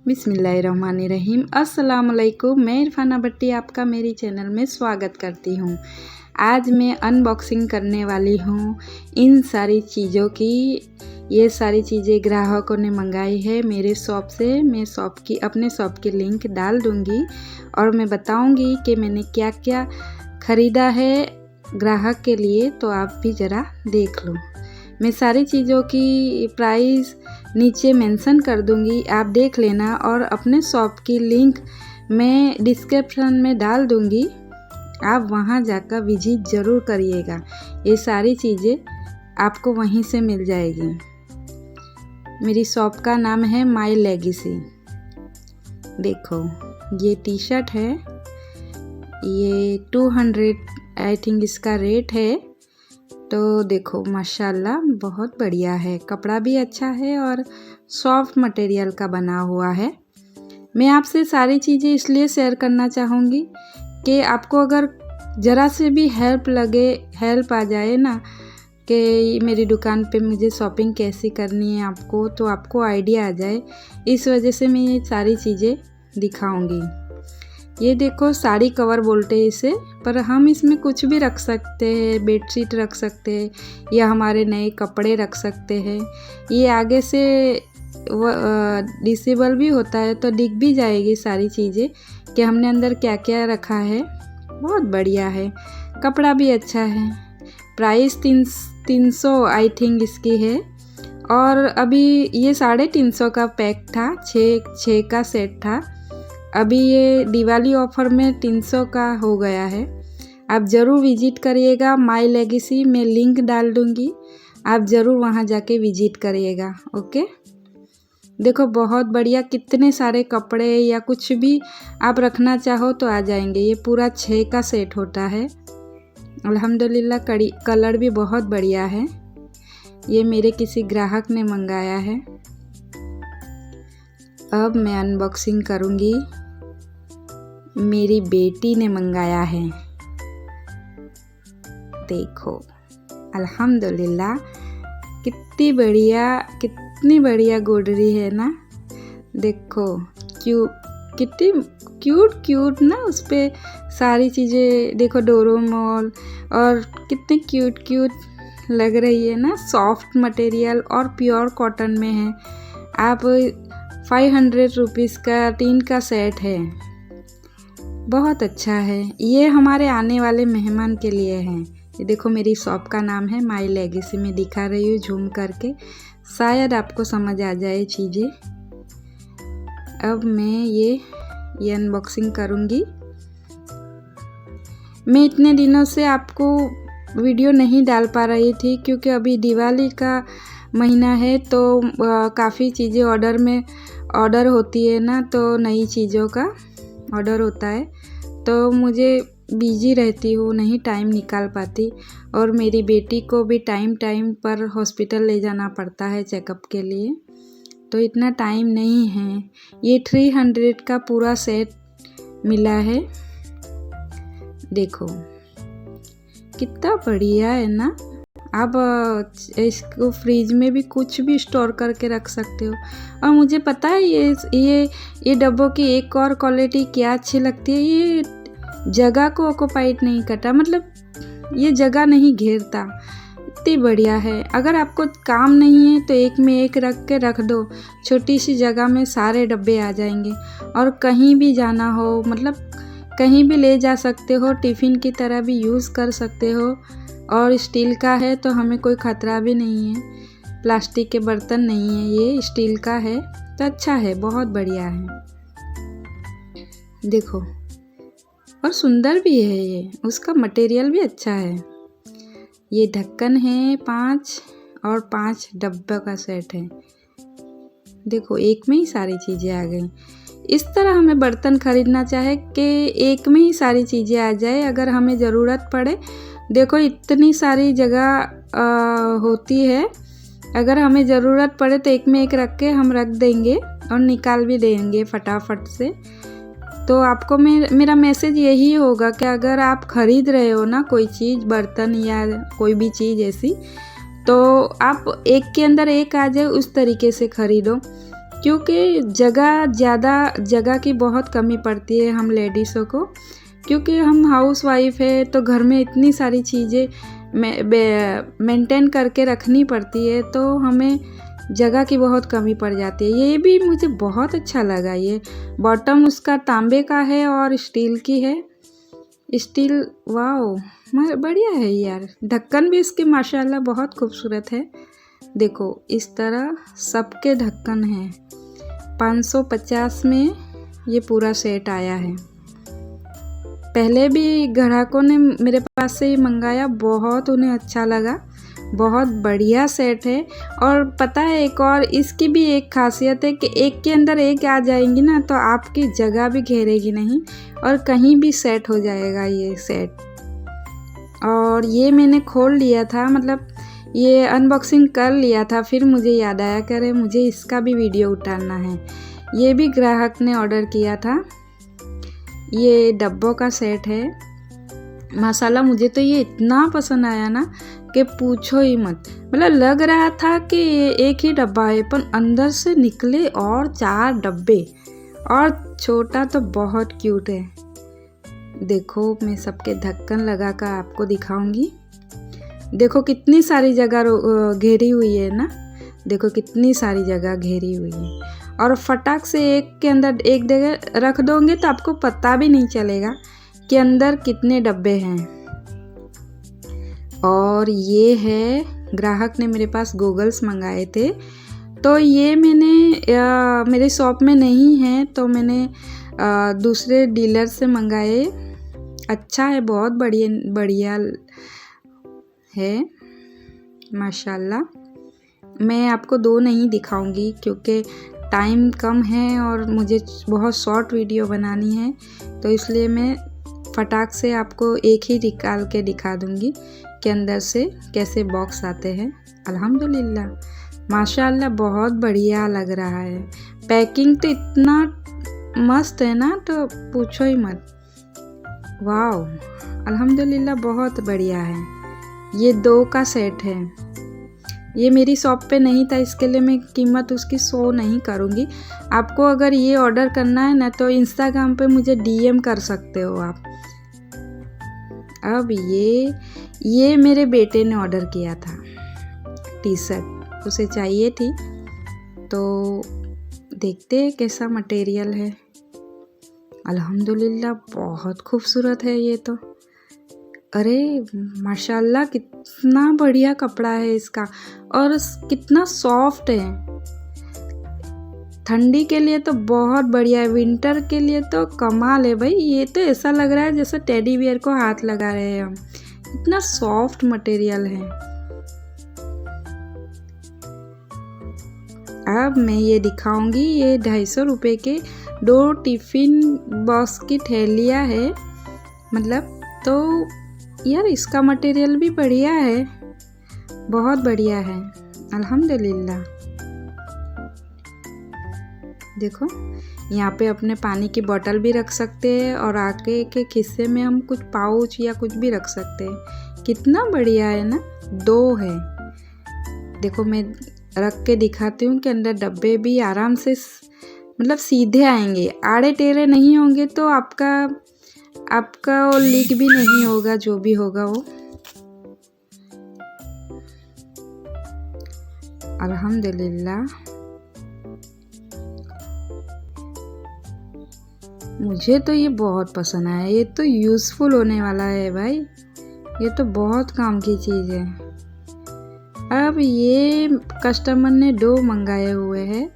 बिस्मिल्लाहिर्रहमानिर्रहीम। अस्सलामुअलैकुम। मैं इरफाना भट्टी आपका मेरी चैनल में स्वागत करती हूँ। आज मैं अनबॉक्सिंग करने वाली हूँ इन सारी चीज़ों की। ये सारी चीज़ें ग्राहकों ने मंगाई है मेरे शॉप से। मैं अपने शॉप की लिंक डाल दूँगी और मैं बताऊँगी कि मैंने क्या क्या ख़रीदा है ग्राहक के लिए, तो आप भी ज़रा देख लो। मैं सारी चीज़ों की प्राइस नीचे मेंशन कर दूंगी, आप देख लेना। और अपने शॉप की लिंक मैं डिस्क्रिप्शन में डाल दूंगी, आप वहां जाकर विजिट ज़रूर करिएगा। ये सारी चीज़ें आपको वहीं से मिल जाएगी। मेरी शॉप का नाम है माई लेगेसी। देखो ये टी शर्ट है, ये 200 आई थिंक इसका रेट है। तो देखो माशाल्लाह बहुत बढ़िया है, कपड़ा भी अच्छा है और सॉफ्ट मटेरियल का बना हुआ है। मैं आपसे सारी चीज़ें इसलिए शेयर करना चाहूँगी कि आपको अगर ज़रा से भी हेल्प आ जाए ना कि मेरी दुकान पे मुझे शॉपिंग कैसी करनी है आपको, तो आपको आइडिया आ जाए। इस वजह से मैं ये सारी चीज़ें दिखाऊँगी। ये देखो साड़ी कवर बोलते हैं इसे, पर हम इसमें कुछ भी रख सकते हैं, बेडशीट रख सकते हैं या हमारे नए कपड़े रख सकते हैं। ये आगे से डिसेबल भी होता है, तो दिख भी जाएगी सारी चीज़ें कि हमने अंदर क्या क्या रखा है। बहुत बढ़िया है, कपड़ा भी अच्छा है। प्राइस 300 आई थिंक इसकी है। और अभी ये 350 का पैक था, 6 का सेट था। अभी ये दिवाली ऑफ़र में 300 का हो गया है। आप ज़रूर विज़िट करिएगा माई लेगेसी, मैं लिंक डाल दूँगी, आप ज़रूर वहाँ जाके विज़िट करिएगा। ओके, देखो बहुत बढ़िया, कितने सारे कपड़े या कुछ भी आप रखना चाहो तो आ जाएंगे। ये पूरा 6 का सेट होता है। अल्हम्दुलिल्लाह कलर भी बहुत बढ़िया है। ये मेरे किसी ग्राहक ने मंगाया है। अब मैं अनबॉक्सिंग करूँगी। मेरी बेटी ने मंगाया है। देखो अल्हम्दुलिल्लाह कितनी बढ़िया गोडरी है ना। देखो कितनी क्यूट ना, उस पे सारी चीज़ें देखो, डोरेमोन, और कितने क्यूट लग रही है ना। सॉफ्ट मटेरियल और प्योर कॉटन में है। आप 500 रुपीज़ का 3 का सेट है, बहुत अच्छा है। ये हमारे आने वाले मेहमान के लिए हैं। ये देखो मेरी शॉप का नाम है माई लेगेसी, में दिखा रही हूँ झूम करके, शायद आपको समझ आ जाए चीज़ें। अब मैं ये अनबॉक्सिंग करूँगी। मैं इतने दिनों से आपको वीडियो नहीं डाल पा रही थी क्योंकि अभी दिवाली का महीना है, तो काफ़ी चीज़ें ऑर्डर होती है ना, तो नई चीज़ों का ऑर्डर होता है, तो मुझे बिजी रहती हूँ, नहीं टाइम निकाल पाती। और मेरी बेटी को भी टाइम पर हॉस्पिटल ले जाना पड़ता है चेकअप के लिए, तो इतना टाइम नहीं है। ये 300 का पूरा सेट मिला है। देखो कितना बढ़िया है ना। आप इसको फ्रिज में भी कुछ भी स्टोर करके रख सकते हो। और मुझे पता है ये डब्बों की एक और क्वालिटी क्या अच्छी लगती है, ये जगह को ऑक्युपाइड नहीं करता, मतलब ये जगह नहीं घेरता। इतनी बढ़िया है। अगर आपको काम नहीं है तो एक में एक रख दो, छोटी सी जगह में सारे डब्बे आ जाएंगे। और कहीं भी जाना हो, मतलब कहीं भी ले जा सकते हो, टिफ़िन की तरह भी यूज़ कर सकते हो। और स्टील का है तो हमें कोई ख़तरा भी नहीं है, प्लास्टिक के बर्तन नहीं है, ये स्टील का है, तो अच्छा है, बहुत बढ़िया है। देखो और सुंदर भी है ये, उसका मटेरियल भी अच्छा है। ये ढक्कन है 5 और 5 डब्बे का सेट है। देखो एक में ही सारी चीज़ें आ गई। इस तरह हमें बर्तन ख़रीदना चाहे कि एक में ही सारी चीज़ें आ जाए, अगर हमें ज़रूरत पड़े। देखो इतनी सारी जगह होती है, अगर हमें ज़रूरत पड़े तो एक में एक रख के हम रख देंगे और निकाल भी देंगे फटाफट से। तो आपको मेरा मैसेज यही होगा कि अगर आप ख़रीद रहे हो ना कोई चीज़, बर्तन या कोई भी चीज़ ऐसी, तो आप एक के अंदर एक आ जाए उस तरीके से ख़रीदो। क्योंकि जगह की बहुत कमी पड़ती है हम लेडीज़ों को, क्योंकि हम हाउस वाइफ है तो घर में इतनी सारी चीज़ें मेंटेन करके रखनी पड़ती है, तो हमें जगह की बहुत कमी पड़ जाती है। ये भी मुझे बहुत अच्छा लगा। ये बॉटम उसका तांबे का है और स्टील की है, स्टील। वाओ, बढ़िया है यार। ढक्कन भी इसके माशाल्लाह बहुत खूबसूरत है। देखो इस तरह सबके ढक्कन हैं। 550 में ये पूरा सेट आया है। पहले भी ग्राहकों ने मेरे पास से ये मंगाया, बहुत उन्हें अच्छा लगा। बहुत बढ़िया सेट है। और पता है एक और इसकी भी एक खासियत है कि एक के अंदर एक आ जाएंगी ना तो आपकी जगह भी घेरेगी नहीं और कहीं भी सेट हो जाएगा ये सेट। और ये मैंने खोल लिया था, मतलब ये अनबॉक्सिंग कर लिया था, फिर मुझे याद आया कि मुझे इसका भी वीडियो उतारना है। ये भी ग्राहक ने ऑर्डर किया था। ये डब्बों का सेट है। माशाल्लाह मुझे तो ये इतना पसंद आया ना कि पूछो ही मत। मतलब लग रहा था कि ये एक ही डब्बा है, पर अंदर से निकले और 4 डब्बे, और छोटा तो बहुत क्यूट है। देखो मैं सबके ढक्कन लगा कर आपको दिखाऊंगी। देखो कितनी सारी जगह घेरी हुई है ना, देखो कितनी सारी जगह घेरी हुई है। और फटाक से एक के अंदर एक जगह रख दोगे तो आपको पता भी नहीं चलेगा कि अंदर कितने डब्बे हैं। और ये है, ग्राहक ने मेरे पास गॉगल्स मंगाए थे, तो ये मैंने मेरे शॉप में नहीं है तो मैंने दूसरे डीलर से मंगाए। अच्छा है, बहुत बढ़िया है माशाल्लाह। मैं आपको 2 नहीं दिखाऊंगी क्योंकि टाइम कम है और मुझे बहुत शॉर्ट वीडियो बनानी है, तो इसलिए मैं फटाक से आपको एक ही निकाल के दिखा दूंगी कि अंदर से कैसे बॉक्स आते हैं। अल्हम्दुलिल्लाह माशाल्लाह बहुत बढ़िया लग रहा है। पैकिंग तो इतना मस्त है ना, तो पूछो ही मत। वाओ, अल्हम्दुलिल्लाह बहुत बढ़िया है। ये 2 का सेट है। ये मेरी शॉप पे नहीं था, इसके लिए मैं कीमत उसकी शो नहीं करूँगी। आपको अगर ये ऑर्डर करना है ना तो इंस्टाग्राम पे मुझे DM कर सकते हो आप। अब ये मेरे बेटे ने ऑर्डर किया था, टी शर्ट उसे चाहिए थी, तो देखते हैं कैसा मटेरियल है। अल्हम्दुलिल्लाह बहुत खूबसूरत है ये तो। अरे माशाल्लाह कितना बढ़िया कपड़ा है इसका, और कितना सॉफ्ट है। ठंडी के लिए तो बहुत बढ़िया है, विंटर के लिए तो कमाल है भाई। ये तो ऐसा लग रहा है जैसे टेडी बियर को हाथ लगा रहे हैं हम, इतना सॉफ्ट मटेरियल है। अब मैं ये दिखाऊंगी। ये 250 रुपये के 2 टिफ़िन बॉक्स की थैलियाँ है, मतलब तो यार इसका मटेरियल भी बढ़िया है, बहुत बढ़िया है अल्हम्दुलिल्लाह। देखो यहाँ पे अपने पानी की बोतल भी रख सकते हैं और आगे के हिस्से में हम कुछ पाउच या कुछ भी रख सकते हैं। कितना बढ़िया है ना। 2 है। देखो मैं रख के दिखाती हूँ कि अंदर डब्बे भी आराम से मतलब सीधे आएंगे, आड़े टेढ़े नहीं होंगे, तो आपका वो लीक भी नहीं होगा, जो भी होगा वो। अल्हम्दुलिल्लाह मुझे तो ये बहुत पसंद आया। ये तो यूज़फुल होने वाला है भाई, ये तो बहुत काम की चीज़ है। अब ये कस्टमर ने 2 मंगाए हुए हैं।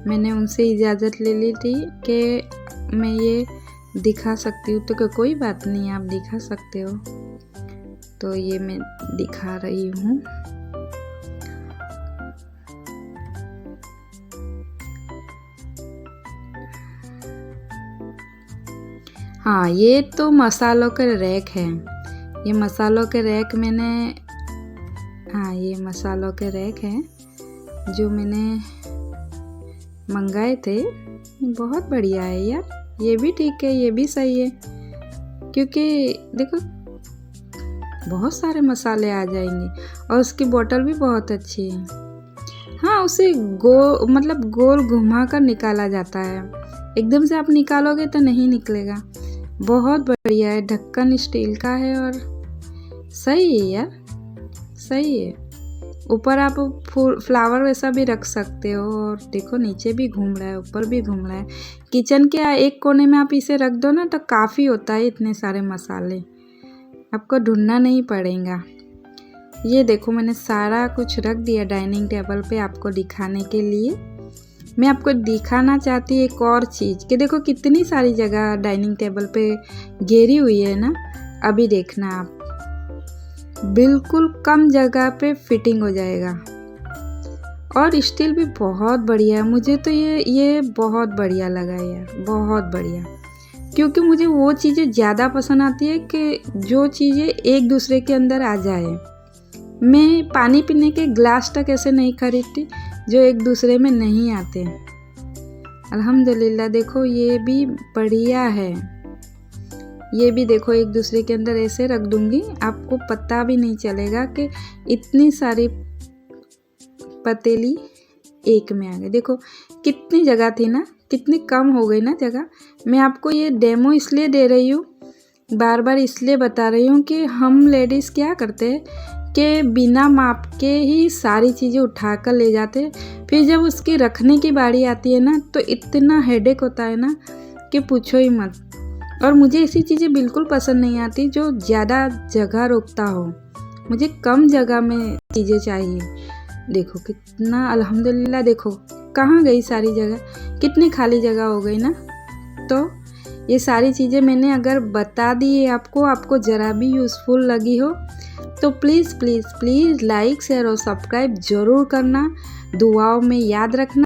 मैंने उनसे इजाज़त ले ली थी कि मैं ये दिखा सकती हूँ, तो कोई बात नहीं, आप दिखा सकते हो। तो ये मैं दिखा रही हूँ। हाँ, ये तो मसालों के रैक हैं। ये मसालों के रैक मैंने, हाँ ये मसालों के रैक हैं जो मैंने मंगाए थे। बहुत बढ़िया है यार, ये भी ठीक है, ये भी सही है, क्योंकि देखो बहुत सारे मसाले आ जाएंगे और उसकी बोतल भी बहुत अच्छी है। हाँ, उसे मतलब गोल घुमा कर निकाला जाता है। एकदम से आप निकालोगे तो नहीं निकलेगा। बहुत बढ़िया है, ढक्कन स्टील का है और सही है यार, सही है। ऊपर आप फ्लावर वैसा भी रख सकते हो और देखो नीचे भी घूम रहा है, ऊपर भी घूम रहा है। किचन के एक कोने में आप इसे रख दो ना तो काफ़ी होता है, इतने सारे मसाले आपको ढूंढना नहीं पड़ेगा। ये देखो मैंने सारा कुछ रख दिया डाइनिंग टेबल पे आपको दिखाने के लिए। मैं आपको दिखाना चाहती एक और चीज़ कि देखो कितनी सारी जगह डाइनिंग टेबल पे घेरी हुई है ना। अभी देखना आप, बिल्कुल कम जगह पे फिटिंग हो जाएगा और स्टील भी बहुत बढ़िया है। मुझे तो ये बहुत बढ़िया लगा यार, बहुत बढ़िया। क्योंकि मुझे वो चीज़ें ज़्यादा पसंद आती है कि जो चीज़ें एक दूसरे के अंदर आ जाए। मैं पानी पीने के ग्लास तक ऐसे नहीं खरीदती जो एक दूसरे में नहीं आते। अल्हम्दुलिल्लाह देखो ये भी बढ़िया है। ये भी देखो एक दूसरे के अंदर ऐसे रख दूंगी, आपको पता भी नहीं चलेगा कि इतनी सारी पतीली एक में आ गई। देखो कितनी जगह थी ना, कितनी कम हो गई ना जगह। मैं आपको ये डेमो इसलिए दे रही हूँ, बार बार इसलिए बता रही हूँ कि हम लेडीज़ क्या करते हैं कि बिना माप के ही सारी चीज़ें उठा कर ले जाते हैं। फिर जब उसकी रखने की बारी आती है ना तो इतना हेडेक होता है ना कि पूछो ही मत। और मुझे ऐसी चीज़ें बिल्कुल पसंद नहीं आती जो ज़्यादा जगह रोकता हो। मुझे कम जगह में चीज़ें चाहिए। देखो कितना अल्हम्दुलिल्लाह, देखो कहाँ गई सारी जगह, कितनी खाली जगह हो गई ना। तो ये सारी चीज़ें मैंने अगर बता दी है आपको ज़रा भी यूज़फुल लगी हो तो please please please like share और सब्सक्राइब ज़रूर करना। दुआओं में याद रखना।